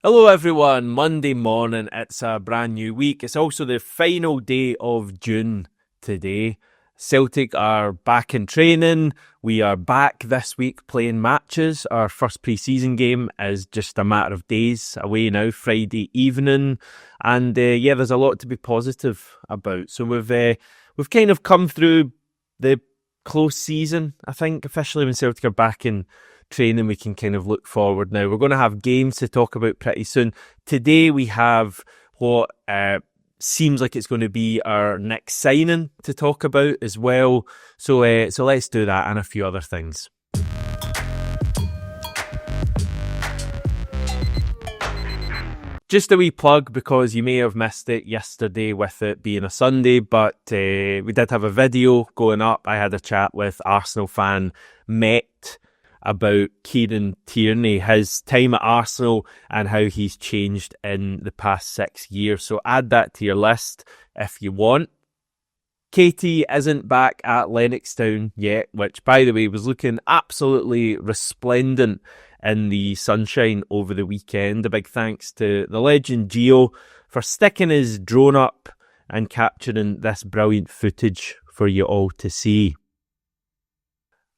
Hello everyone, Monday morning, it's a brand new week. It's also the final day of June today. Celtic are back in training. We are back this week playing matches. Our first pre-season game is just a matter of days away now, Friday evening. And there's a lot to be positive about. So we've kind of come through the close season, I think, officially when Celtic are back in training. We can kind of look forward now. We're going to have games to talk about pretty soon. Today we have what seems like it's going to be our next signing to talk about as well. So let's do that and a few other things. Just a wee plug, because you may have missed it yesterday with it being a Sunday, but we did have a video going up. I had a chat with Arsenal fan Met about Kieran Tierney, his time at Arsenal and how he's changed in the past 6 years. So add that to your list if you want. Katie isn't back at Lennoxtown yet, which, by the way, was looking absolutely resplendent in the sunshine over the weekend. A big thanks to the legend Gio for sticking his drone up and capturing this brilliant footage for you all to see.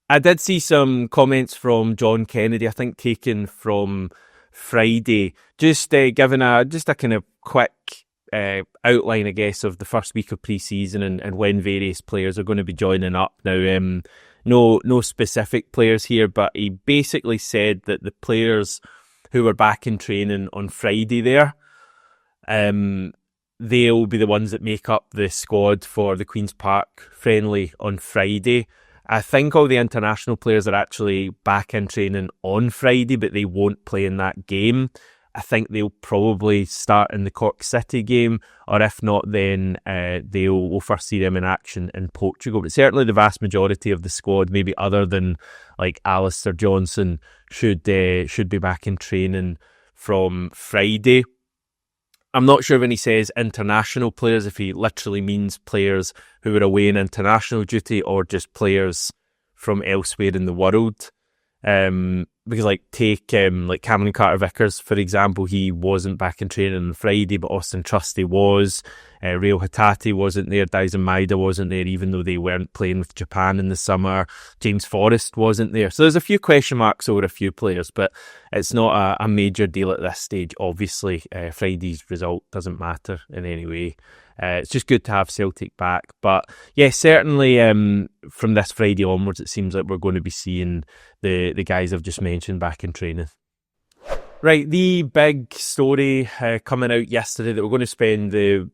I did see some comments from John Kennedy, I think taken from Friday, just giving a kind of quick outline, I guess, of the first week of pre-season and when various players are going to be joining up. Now, no specific players here, but he basically said that the players who were back in training on Friday there, they'll be the ones that make up the squad for the Queen's Park friendly on Friday. I think all the international players are actually back in training on Friday, but they won't play in that game. I think they'll probably start in the Cork City game, or if not, then we'll first see them in action in Portugal. But certainly the vast majority of the squad, maybe other than like Alistair Johnson, should be back in training from Friday. I'm not sure when he says international players, if he literally means players who are away in international duty or just players from elsewhere in the world. Because take Cameron Carter-Vickers, for example, he wasn't back in training on Friday, but Austin Trusty was. Reo Hatate wasn't there. Daisen Maeda wasn't there, even though they weren't playing with Japan in the summer. James Forrest wasn't there. So there's a few question marks over a few players, but it's not a major deal at this stage. Obviously, Friday's result doesn't matter in any way. It's just good to have Celtic back. But yeah, certainly from this Friday onwards, it seems like we're going to be seeing the guys I've just mentioned back in training. Right, the big story coming out yesterday that we're going to spend the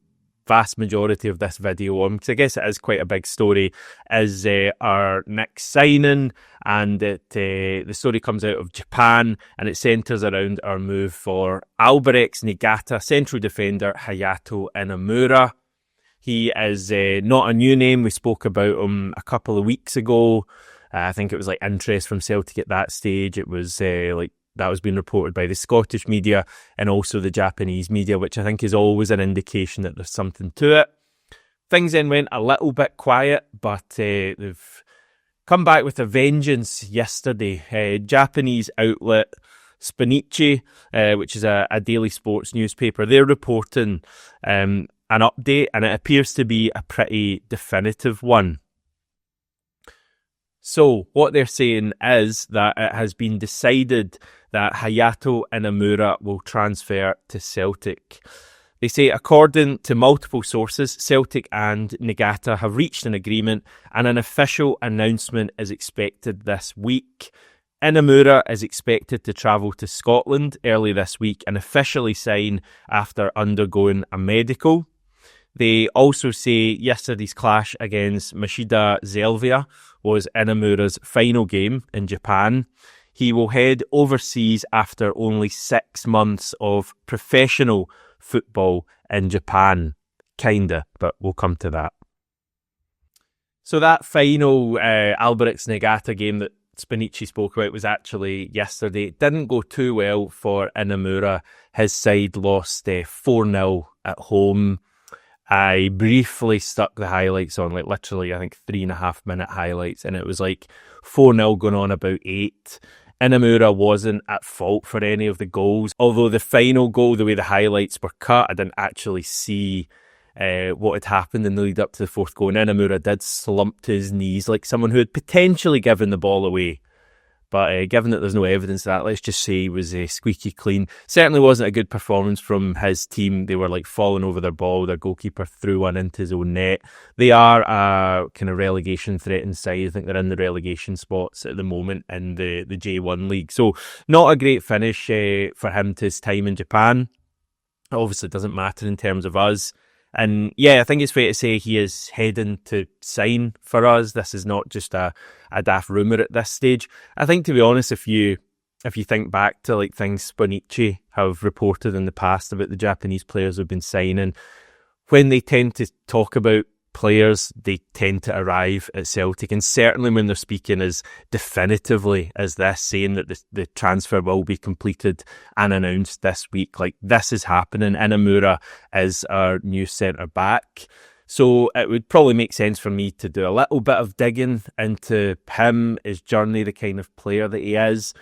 vast majority of this video on, because I guess it is quite a big story, is our next signing, and the story comes out of Japan, and it centres around our move for Albirex Niigata central defender Hayato Inamura. He is not a new name. We spoke about him a couple of weeks ago. I think it was like interest from Celtic at that stage. It was that was being reported by the Scottish media and also the Japanese media, which I think is always an indication that there's something to it. Things then went a little bit quiet, but they've come back with a vengeance yesterday. Japanese outlet Spanichi, which is a daily sports newspaper, they're reporting an update, and it appears to be a pretty definitive one. So what they're saying is that it has been decided that Hayato Inamura will transfer to Celtic. They say, according to multiple sources, Celtic and Niigata have reached an agreement and an official announcement is expected this week. Inamura is expected to travel to Scotland early this week and officially sign after undergoing a medical. They also say yesterday's clash against Machida Zelvia was Inamura's final game in Japan. He will head overseas after only 6 months of professional football in Japan. Kinda, but we'll come to that. So that final Albirex Niigata game that Spanichi spoke about was actually yesterday. It didn't go too well for Inamura. His side lost 4-0 at home. I briefly stuck the highlights on, literally, I think 3.5 minute highlights, and it was 4-0 going on about 8. Inamura wasn't at fault for any of the goals. Although the final goal, the way the highlights were cut, I didn't actually see what had happened in the lead up to the fourth goal. And Inamura did slump to his knees like someone who had potentially given the ball away. But given that there's no evidence of that, let's just say he was squeaky clean. Certainly wasn't a good performance from his team. They were like falling over their ball. Their goalkeeper threw one into his own net. They are a kind of relegation threatened side. I think they're in the relegation spots at the moment in the J1 league. So not a great finish for him to his time in Japan. It obviously doesn't matter in terms of us. And yeah, I think it's fair to say he is heading to sign for us. This is not just a daft rumour at this stage. I think, to be honest, if you think back to like things Sponichi have reported in the past about the Japanese players who've been signing, when they tend to talk about players, they tend to arrive at Celtic, and certainly when they're speaking as definitively as this, saying that the transfer will be completed and announced this week, like this is happening. Inamura is our new centre back, so it would probably make sense for me to do a little bit of digging into him, his journey, the kind of player that he is.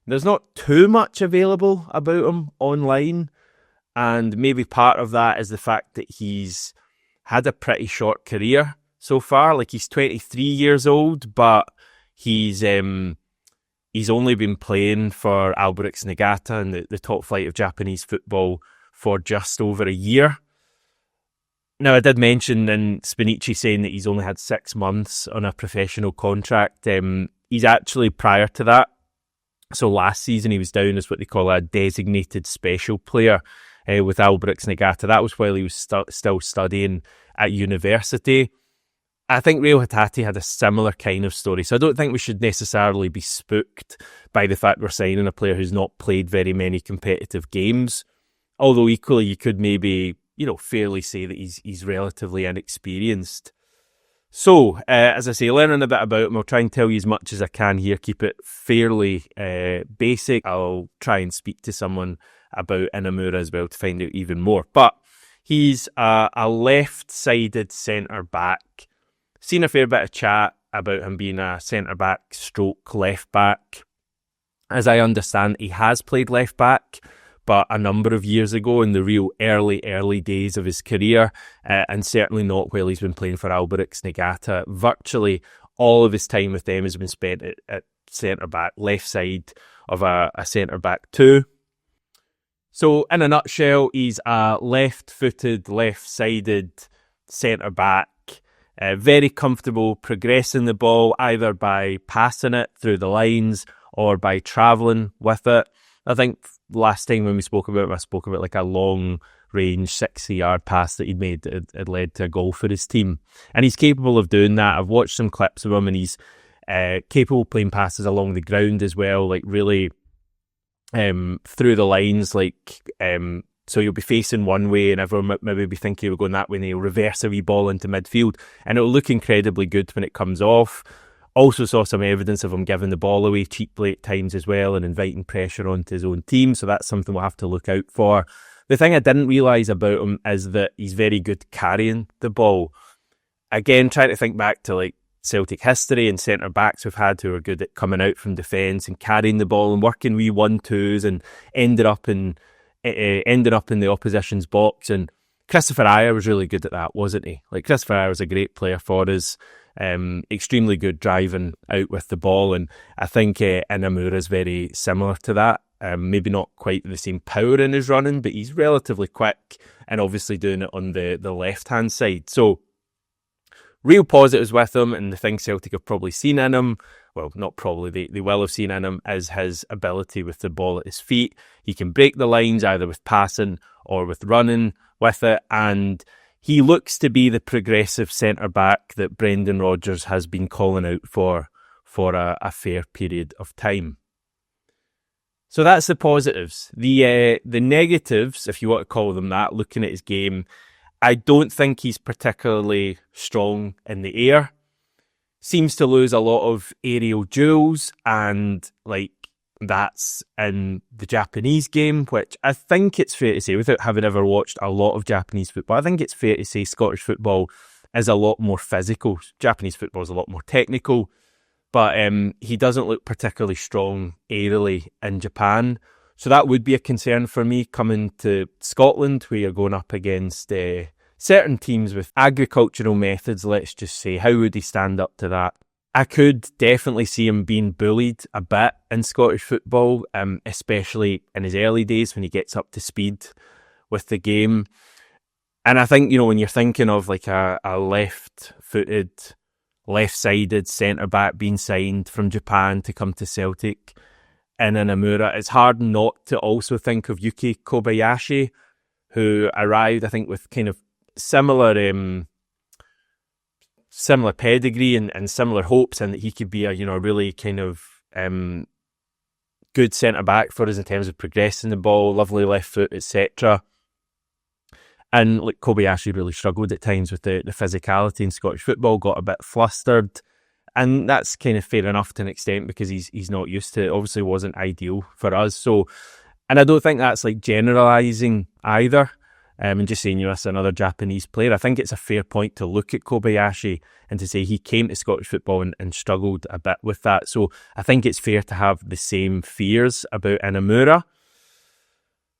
There's not too much available about him online, and maybe part of that is the fact that he's had a pretty short career so far. Like, he's 23 years old, but he's only been playing for Albirex Niigata in the top flight of Japanese football for just over a year. Now, I did mention in Sponichi saying that he's only had 6 months on a professional contract. He's actually, prior to that, so last season he was down as what they call a designated special player with Albirex Niigata. That was while he was still studying at university. I think Reo Hatate had a similar kind of story, so I don't think we should necessarily be spooked by the fact we're signing a player who's not played very many competitive games. Although equally, you could maybe, fairly say that he's relatively inexperienced. So, as I say, learning a bit about him, I'll try and tell you as much as I can here, keep it fairly basic. I'll try and speak to someone about Inamura as well to find out even more. But he's a left-sided centre-back. Seen a fair bit of chat about him being a centre-back stroke left-back. As I understand, he has played left-back, but a number of years ago in the real early days of his career, and certainly not while he's been playing for Albirex Niigata. Virtually all of his time with them has been spent at centre-back, left side of a centre-back too. So in a nutshell, he's a left-footed, left-sided centre-back, very comfortable progressing the ball either by passing it through the lines or by travelling with it. I think last time when we spoke about him, I spoke about like a long-range 60-yard pass that he'd made that had led to a goal for his team. And he's capable of doing that. I've watched some clips of him, and he's capable of playing passes along the ground as well, like really through the lines, so you'll be facing one way and everyone maybe be thinking you're going that way, and he'll reverse a wee ball into midfield and it'll look incredibly good when it comes off. Also saw some evidence of him giving the ball away cheaply at times as well and inviting pressure onto his own team, so that's something we'll have to look out for. The thing I didn't realise about him is that he's very good carrying the ball. Again, trying to think back to like Celtic history and centre-backs we've had who are good at coming out from defence and carrying the ball and working wee 1-2s and ended up in the opposition's box. And Christopher Ajer was really good at that, wasn't he? Like, Christopher Ajer was a great player for us, extremely good driving out with the ball, and I think Inamura is very similar to that. Maybe not quite the same power in his running, but he's relatively quick and obviously doing it on the left-hand side. So, real positives with him, and the thing Celtic have probably seen in him, well, not probably, they will have seen in him, is his ability with the ball at his feet. He can break the lines either with passing or with running with it, and he looks to be the progressive centre-back that Brendan Rodgers has been calling out for a fair period of time. So that's the positives. The negatives, if you want to call them that, looking at his game, I don't think he's particularly strong in the air. Seems to lose a lot of aerial duels, and that's in the Japanese game, which I think it's fair to say, without having ever watched a lot of Japanese football, I think it's fair to say Scottish football is a lot more physical. Japanese football is a lot more technical. but he doesn't look particularly strong aerially in Japan. So that would be a concern for me coming to Scotland, where you're going up against certain teams with agricultural methods, let's just say. How would he stand up to that? I could definitely see him being bullied a bit in Scottish football, especially in his early days when he gets up to speed with the game. And I think, when you're thinking of like a left-footed, left-sided centre-back being signed from Japan to come to Celtic in Inamura, it's hard not to also think of Yuki Kobayashi, who arrived, I think, with kind of similar pedigree and similar hopes, and that he could be a really kind of good centre back for us in terms of progressing the ball, lovely left foot, etc. And like Kobayashi really struggled at times with the physicality in Scottish football, got a bit flustered, and that's kind of fair enough to an extent because he's not used to it. Obviously, wasn't ideal for us. So, and I don't think that's like generalising either. And just saying, that's another Japanese player. I think it's a fair point to look at Kobayashi and to say he came to Scottish football and struggled a bit with that. So I think it's fair to have the same fears about Inamura.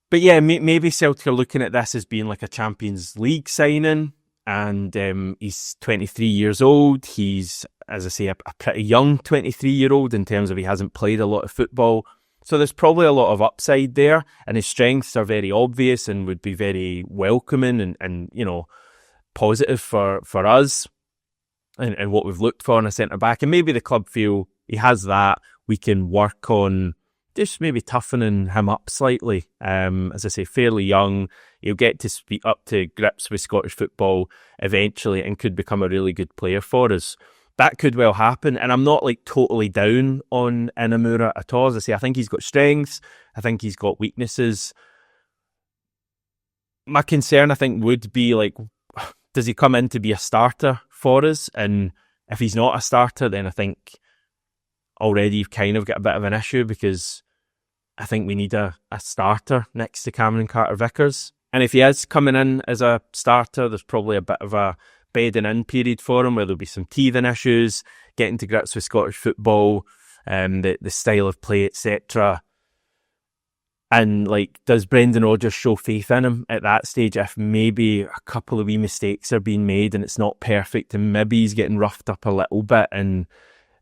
But yeah, maybe Celtic are looking at this as being like a Champions League signing, and he's 23 years old. He's, as I say, a pretty young 23-year-old in terms of he hasn't played a lot of football. So there's probably a lot of upside there, and his strengths are very obvious and would be very welcoming and positive for us and what we've looked for in a centre-back. And maybe the club feel he has that. We can work on just maybe toughening him up slightly. As I say, fairly young. He'll get to speak up to grips with Scottish football eventually and could become a really good player for us. That could well happen, and I'm not like totally down on Inamura at all. As I say, I think he's got strengths, I think he's got weaknesses. My concern, I think, would be like, does he come in to be a starter for us? And if he's not a starter, then I think already you've kind of got a bit of an issue, because I think we need a starter next to Cameron Carter-Vickers. And if he is coming in as a starter, there's probably a bit of a bedding in period for him, where there'll be some teething issues, getting to grips with Scottish football, the style of play, etc. And like, does Brendan Rodgers show faith in him at that stage if maybe a couple of wee mistakes are being made and it's not perfect, and maybe he's getting roughed up a little bit, and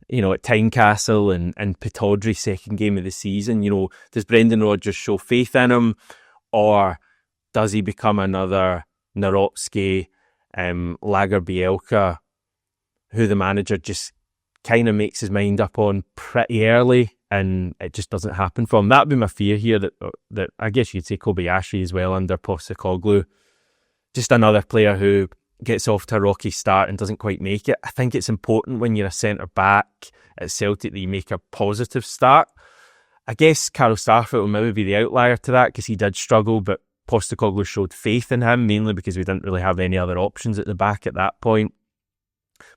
at Tynecastle and Pittodrie second game of the season, does Brendan Rodgers show faith in him, or does he become another Naropski, Lager Bielka, who the manager just kind of makes his mind up on pretty early, and it just doesn't happen for him? That'd be my fear here, that I guess you'd say Kobayashi as well under Postecoglou. Just another player who gets off to a rocky start and doesn't quite make it. I think it's important when you're a centre-back at Celtic that you make a positive start. I guess Carl Starfelt will maybe be the outlier to that, because he did struggle, but Postecoglou showed faith in him, mainly because we didn't really have any other options at the back at that point.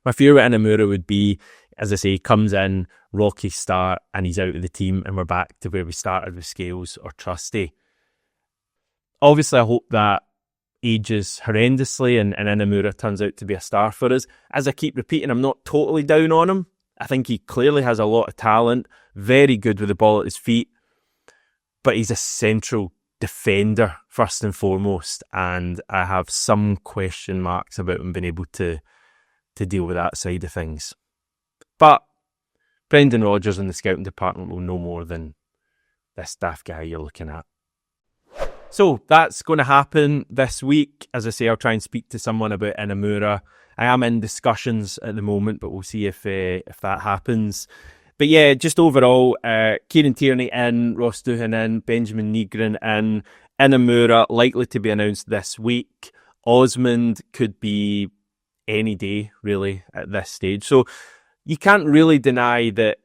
My fear with Inamura would be, as I say, he comes in, rocky start, and he's out of the team, and we're back to where we started with Scales or Trusty. Obviously, I hope that ages horrendously and Inamura turns out to be a star for us. As I keep repeating, I'm not totally down on him. I think he clearly has a lot of talent, very good with the ball at his feet, but he's a central defender first and foremost, and I have some question marks about him being able to deal with that side of things. But Brendan Rodgers and the scouting department will know more than this daft guy you're looking at. So that's going to happen this week. As I say, I'll try and speak to someone about Inamura. I am in discussions at the moment, but we'll see if that happens. But yeah, just overall, Kieran Tierney in, Ross Doohan in, Benjamin Nygren in, Inamura likely to be announced this week. Osmond could be any day, really, at this stage. So you can't really deny that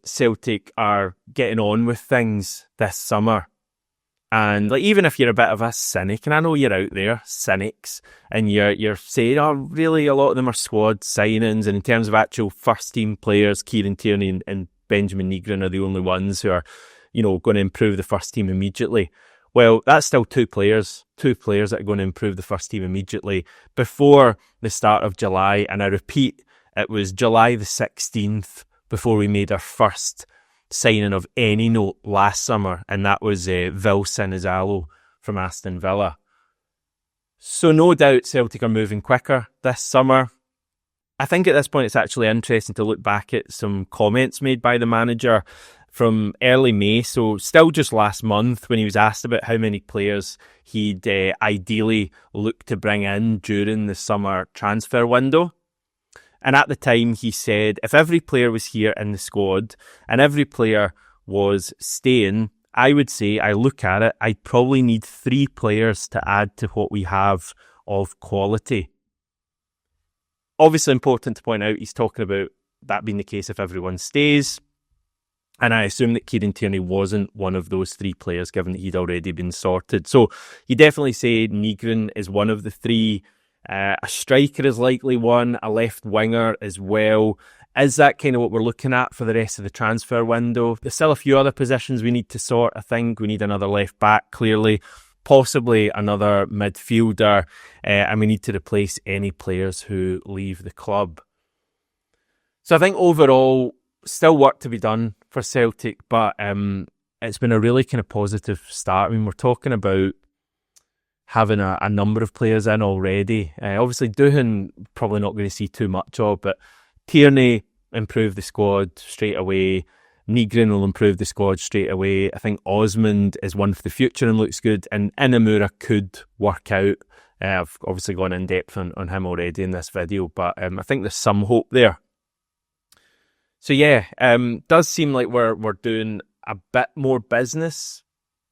Celtic are getting on with things this summer. And like, even if you're a bit of a cynic, and I know you're out there, cynics, and you're saying, oh, really, a lot of them are squad signings, and in terms of actual first team players, Kieran Tierney and Benjamin Nygren are the only ones who are, going to improve the first team immediately. Well, that's still two players that are going to improve the first team immediately before the start of July. And I repeat, it was July the 16th before we made our first signing of any note last summer, and that was Vil Sinizalo from Aston Villa. So no doubt Celtic are moving quicker this summer. I think at this point it's actually interesting to look back at some comments made by the manager from early May, so still just last month, when he was asked about how many players he'd ideally look to bring in during the summer transfer window. And at the time he said, if every player was here in the squad and every player was staying, I would say, I look at it, I'd probably need 3 players to add to what we have of quality. Obviously important to point out, he's talking about that being the case if everyone stays. And I assume that Kieran Tierney wasn't one of those 3 players, given that he'd already been sorted. So you definitely say Nygren is one of the 3. A striker is likely one, a left winger as well. Is that kind of what we're looking at for the rest of the transfer window? There's still a few other positions we need to sort, I think. We need another left back, clearly. Possibly another midfielder, and we need to replace any players who leave the club. So I think overall, still work to be done for Celtic, but it's been a really kind of positive start. I mean, we're talking about having a number of players in already. Obviously, Doohan probably not going to see too much of, but Tierney improved the squad straight away. Nygren will improve the squad straight away. I think Osmond is one for the future and looks good. And Inamura could work out. I've obviously gone in depth on him already in this video, but I think there's some hope there. So yeah, does seem like we're doing a bit more business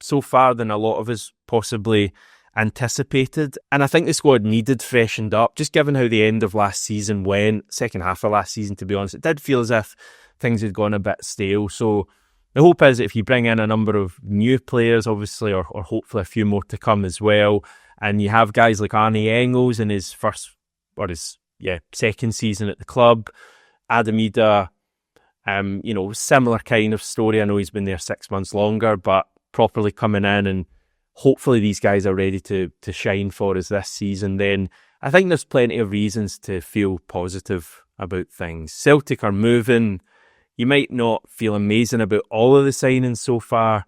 so far than a lot of us possibly anticipated. And I think the squad needed freshened up, just given how the end of last season went, second half of last season, to be honest. It did feel as if things had gone a bit stale. So the hope is that if you bring in a number of new players, obviously, or hopefully a few more to come as well, and you have guys like Arne Engels in his second season at the club, Adam Ida, similar kind of story. I know he's been there 6 months longer, but properly coming in, and hopefully these guys are ready to shine for us this season. Then I think there's plenty of reasons to feel positive about things. Celtic are moving. You might not feel amazing about all of the signings so far,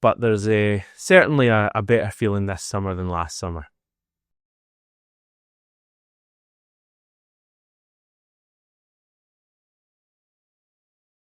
but there's certainly a better feeling this summer than last summer.